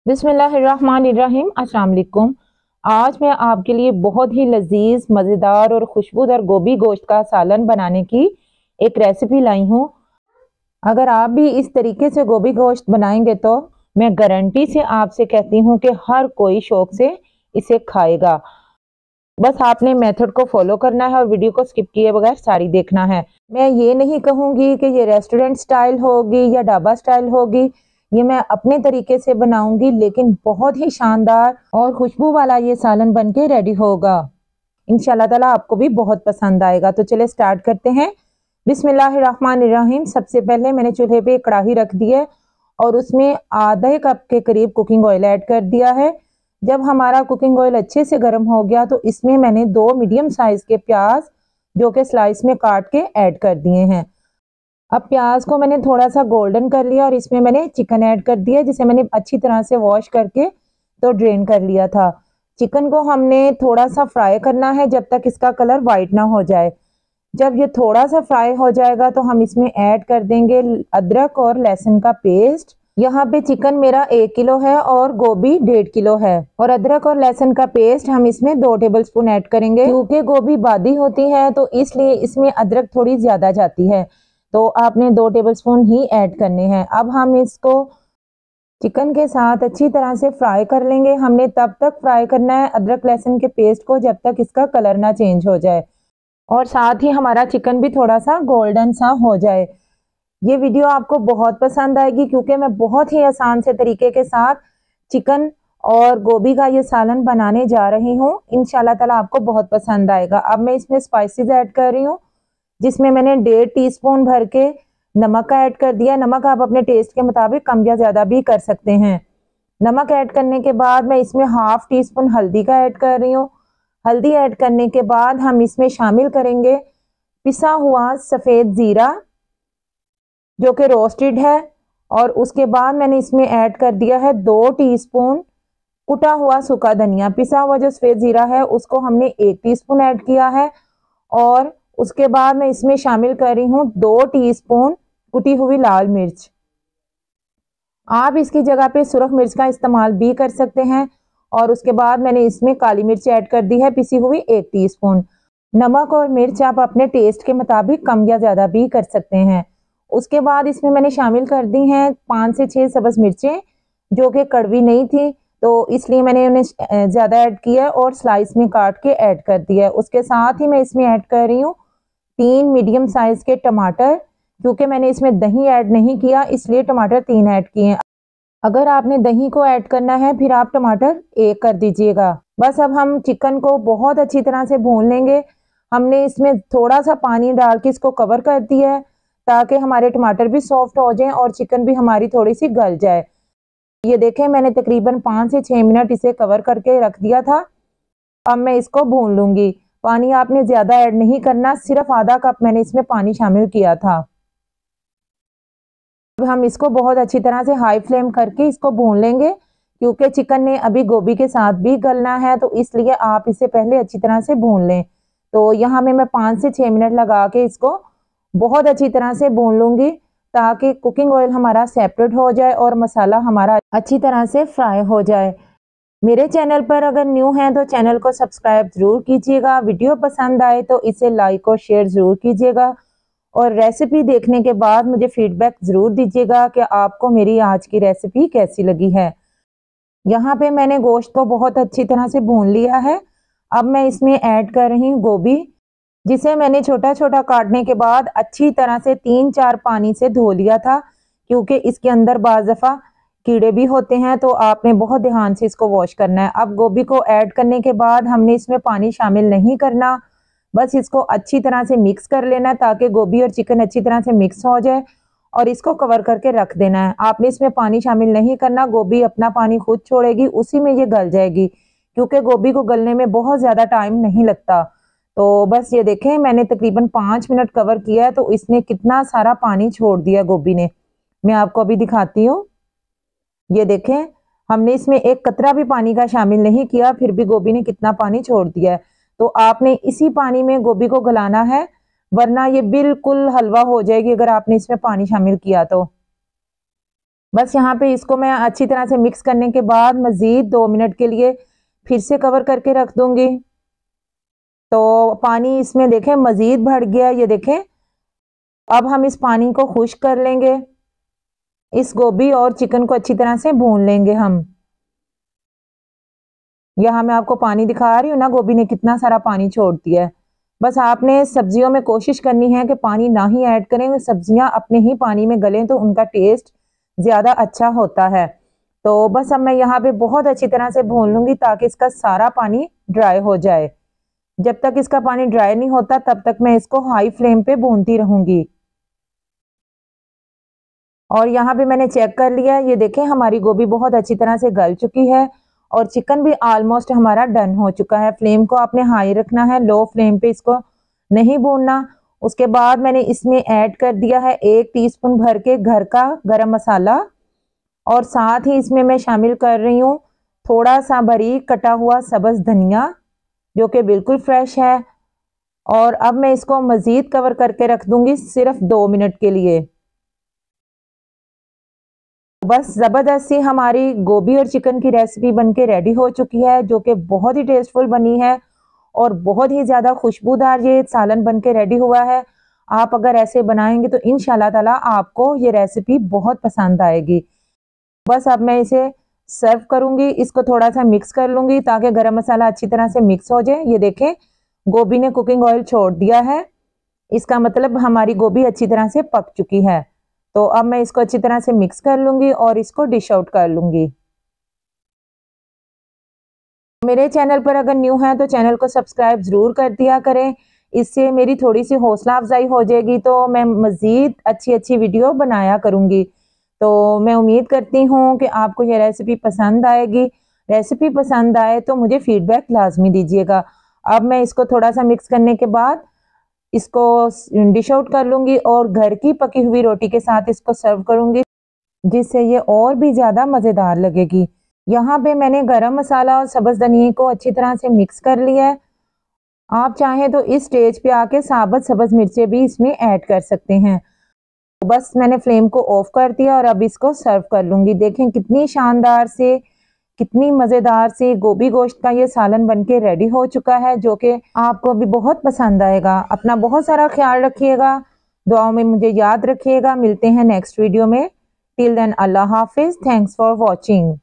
बिस्मिल्लाहिर्रहमानिर्रहीम। अस्सलाम वालेकुम। आज मैं आपके लिए बहुत ही लजीज, मज़ेदार और खुशबूदार गोभी गोश्त का सालन बनाने की एक रेसिपी लाई हूँ। अगर आप भी इस तरीके से गोभी गोश्त बनाएंगे तो मैं गारंटी से आपसे कहती हूँ कि हर कोई शौक से इसे खाएगा। बस आपने मेथड को फॉलो करना है और वीडियो को स्किप किए बगैर सारी देखना है। मैं ये नहीं कहूँगी कि ये रेस्टोरेंट स्टाइल होगी या ढाबा स्टाइल होगी, ये मैं अपने तरीके से बनाऊंगी, लेकिन बहुत ही शानदार और खुशबू वाला ये सालन बनके रेडी होगा। इंशाल्लाह ताला आपको भी बहुत पसंद आएगा। तो चले स्टार्ट करते हैं। बिस्मिल्लाहिर्रहमानिर्रहीम। सबसे पहले मैंने चूल्हे पे कढ़ाई रख दी है और उसमें आधे कप के करीब कुकिंग ऑयल ऐड कर दिया है। जब हमारा कुकिंग ऑयल अच्छे से गर्म हो गया तो इसमें मैंने 2 मीडियम साइज के प्याज जो कि स्लाइस में काट के ऐड कर दिए हैं। अब प्याज को मैंने थोड़ा सा गोल्डन कर लिया और इसमें मैंने चिकन ऐड कर दिया, जिसे मैंने अच्छी तरह से वॉश करके तो ड्रेन कर लिया था। चिकन को हमने थोड़ा सा फ्राई करना है जब तक इसका कलर वाइट ना हो जाए। जब ये थोड़ा सा फ्राई हो जाएगा तो हम इसमें ऐड कर देंगे अदरक और लहसुन का पेस्ट। यहाँ पे चिकन मेरा 1 किलो है और गोभी 1.5 किलो है। और अदरक और लहसुन का पेस्ट हम इसमें 2 टेबलस्पून ऐड करेंगे। क्योंकि गोभी बादी होती है तो इसलिए इसमें अदरक थोड़ी ज्यादा जाती है, तो आपने 2 टेबलस्पून ही ऐड करने हैं। अब हम इसको चिकन के साथ अच्छी तरह से फ्राई कर लेंगे। हमने तब तक फ्राई करना है अदरक लहसुन के पेस्ट को जब तक इसका कलर ना चेंज हो जाए और साथ ही हमारा चिकन भी थोड़ा सा गोल्डन सा हो जाए। ये वीडियो आपको बहुत पसंद आएगी क्योंकि मैं बहुत ही आसान से तरीके के साथ चिकन और गोभी का ये सालन बनाने जा रही हूँ। इंशाल्लाह ताला आपको बहुत पसंद आएगा। अब मैं इसमें स्पाइसेस ऐड कर रही हूँ, जिसमें मैंने 1.5 टीस्पून भर के नमक का ऐड कर दिया। नमक आप अपने टेस्ट के मुताबिक कम या ज़्यादा भी कर सकते हैं। नमक ऐड करने के बाद मैं इसमें 1/2 टीस्पून हल्दी का ऐड कर रही हूँ। हल्दी ऐड करने के बाद हम इसमें शामिल करेंगे पिसा हुआ सफ़ेद ज़ीरा जो कि रोस्टेड है। और उसके बाद मैंने इसमें ऐड कर दिया है 2 टीस्पून कुटा हुआ सूखा धनिया। पिसा हुआ जो सफ़ेद ज़ीरा है उसको हमने 1 टीस्पून ऐड किया है। और उसके बाद मैं इसमें शामिल कर रही हूँ 2 टीस्पून कुटी हुई लाल मिर्च। आप इसकी जगह पे सुरख मिर्च का इस्तेमाल भी कर सकते हैं। और उसके बाद मैंने इसमें काली मिर्च ऐड कर दी है पिसी हुई 1 टीस्पून। नमक और मिर्च आप अपने टेस्ट के मुताबिक कम या ज़्यादा भी कर सकते हैं। उसके बाद इसमें मैंने शामिल कर दी हैं 5 से 6 सब्ज़ मिर्चें जो कि कड़वी नहीं थी, तो इसलिए मैंने उन्हें ज़्यादा ऐड किया और स्लाइस में काट के ऐड कर दिया है। उसके साथ ही मैं इसमें ऐड कर रही हूँ 3 मीडियम साइज के टमाटर। क्योंकि मैंने इसमें दही ऐड नहीं किया इसलिए टमाटर 3 ऐड किए हैं। अगर आपने दही को ऐड करना है फिर आप टमाटर 1 कर दीजिएगा। बस अब हम चिकन को बहुत अच्छी तरह से भून लेंगे। हमने इसमें थोड़ा सा पानी डाल के इसको कवर कर दिया है ताकि हमारे टमाटर भी सॉफ्ट हो जाएं और चिकन भी हमारी थोड़ी सी गल जाए। ये देखें, मैंने तकरीबन 5 से 6 मिनट इसे कवर करके रख दिया था। अब मैं इसको भून लूंगी। पानी आपने ज्यादा ऐड नहीं करना, सिर्फ आधा कप मैंने इसमें पानी शामिल किया था। अब हम इसको बहुत अच्छी तरह से हाई फ्लेम करके इसको भून लेंगे। क्योंकि चिकन ने अभी गोभी के साथ भी गलना है तो इसलिए आप इसे पहले अच्छी तरह से भून लें। तो यहाँ में मैं 5 से 6 मिनट लगा के इसको बहुत अच्छी तरह से भून लूंगी ताकि कुकिंग ऑयल हमारा सेपरेट हो जाए और मसाला हमारा अच्छी तरह से फ्राई हो जाए। मेरे चैनल पर अगर न्यू हैं तो चैनल को सब्सक्राइब जरूर कीजिएगा। वीडियो पसंद आए तो इसे लाइक और शेयर जरूर कीजिएगा और रेसिपी देखने के बाद मुझे फीडबैक जरूर दीजिएगा कि आपको मेरी आज की रेसिपी कैसी लगी है। यहाँ पे मैंने गोश्त को बहुत अच्छी तरह से भून लिया है। अब मैं इसमें ऐड कर रही हूँ गोभी, जिसे मैंने छोटा छोटा काटने के बाद अच्छी तरह से 3-4 पानी से धो लिया था। क्योंकि इसके अंदर बाज़ दफ़ा कीड़े भी होते हैं तो आपने बहुत ध्यान से इसको वॉश करना है। अब गोभी को ऐड करने के बाद हमने इसमें पानी शामिल नहीं करना, बस इसको अच्छी तरह से मिक्स कर लेना ताकि गोभी और चिकन अच्छी तरह से मिक्स हो जाए और इसको कवर करके रख देना है। आपने इसमें पानी शामिल नहीं करना, गोभी अपना पानी खुद छोड़ेगी, उसी में ये गल जाएगी। क्योंकि गोभी को गलने में बहुत ज़्यादा टाइम नहीं लगता। तो बस ये देखें, मैंने तकरीबन 5 मिनट कवर किया है तो इसने कितना सारा पानी छोड़ दिया गोभी ने। मैं आपको अभी दिखाती हूँ। ये देखें, हमने इसमें एक कतरा भी पानी का शामिल नहीं किया फिर भी गोभी ने कितना पानी छोड़ दिया है। तो आपने इसी पानी में गोभी को गलाना है, वरना ये बिल्कुल हलवा हो जाएगी अगर आपने इसमें पानी शामिल किया तो। बस यहाँ पे इसको मैं अच्छी तरह से मिक्स करने के बाद मज़ीद 2 मिनट के लिए फिर से कवर करके रख दूंगी। तो पानी इसमें देखें मज़ीद बढ़ गया, ये देखें। अब हम इस पानी को खुश्क कर लेंगे। इस गोभी और चिकन को अच्छी तरह से भून लेंगे हम। यहाँ मैं आपको पानी दिखा रही हूँ ना, गोभी ने कितना सारा पानी छोड़ दिया है। बस आपने सब्जियों में कोशिश करनी है कि पानी ना ही ऐड करें, सब्जियां अपने ही पानी में गलें तो उनका टेस्ट ज़्यादा अच्छा होता है। तो बस अब मैं यहाँ पे बहुत अच्छी तरह से भून लूँगी ताकि इसका सारा पानी ड्राई हो जाए। जब तक इसका पानी ड्राई नहीं होता तब तक मैं इसको हाई फ्लेम पे भूनती रहूँगी। और यहाँ पे मैंने चेक कर लिया, ये देखें हमारी गोभी बहुत अच्छी तरह से गल चुकी है और चिकन भी ऑलमोस्ट हमारा डन हो चुका है। फ्लेम को आपने हाई रखना है, लो फ्लेम पे इसको नहीं भूनना। उसके बाद मैंने इसमें ऐड कर दिया है 1 टीस्पून भर के घर का गरम मसाला और साथ ही इसमें मैं शामिल कर रही हूँ थोड़ा सा बारीक कटा हुआ सब्ज धनिया जो कि बिल्कुल फ्रेश है। और अब मैं इसको मज़ीद कवर करके रख दूंगी सिर्फ 2 मिनट के लिए। बस ज़बरदस्त सी हमारी गोभी और चिकन की रेसिपी बनके रेडी हो चुकी है, जो कि बहुत ही टेस्टफुल बनी है और बहुत ही ज़्यादा खुशबूदार ये सालन बनके रेडी हुआ है। आप अगर ऐसे बनाएंगे तो इंशाल्लाह ताला आपको ये रेसिपी बहुत पसंद आएगी। बस अब मैं इसे सर्व करूंगी, इसको थोड़ा सा मिक्स कर लूंगी ताकि गरम मसाला अच्छी तरह से मिक्स हो जाए। ये देखें गोभी ने कुकिंग ऑयल छोड़ दिया है, इसका मतलब हमारी गोभी अच्छी तरह से पक चुकी है। तो अब मैं इसको अच्छी तरह से मिक्स कर लूंगी और इसको डिश आउट कर लूंगी। मेरे चैनल पर अगर न्यू है तो चैनल को सब्सक्राइब जरूर कर दिया करें, इससे मेरी थोड़ी सी हौसला अफजाई हो जाएगी तो मैं मज़ीद अच्छी अच्छी वीडियो बनाया करूंगी। तो मैं उम्मीद करती हूँ कि आपको ये रेसिपी पसंद आएगी। रेसिपी पसंद आए तो मुझे फीडबैक लाजमी दीजिएगा। अब मैं इसको थोड़ा सा मिक्स करने के बाद इसको डिश आउट कर लूंगी और घर की पकी हुई रोटी के साथ इसको सर्व करूंगी, जिससे ये और भी ज़्यादा मज़ेदार लगेगी। यहाँ पे मैंने गरम मसाला और सब्ज़ धनिया को अच्छी तरह से मिक्स कर लिया है। आप चाहें तो इस स्टेज पे आके साबुत सब्ज़ मिर्चें भी इसमें ऐड कर सकते हैं। तो बस मैंने फ्लेम को ऑफ कर दिया और अब इसको सर्व कर लूँगी। देखें कितनी शानदार से, कितनी मज़ेदार से गोभी गोश्त का ये सालन बनके रेडी हो चुका है, जो कि आपको भी बहुत पसंद आएगा। अपना बहुत सारा ख्याल रखिएगा, दुआओं में मुझे याद रखिएगा। मिलते हैं नेक्स्ट वीडियो में। टिल देन अल्लाह हाफिज़। Thanks for watching.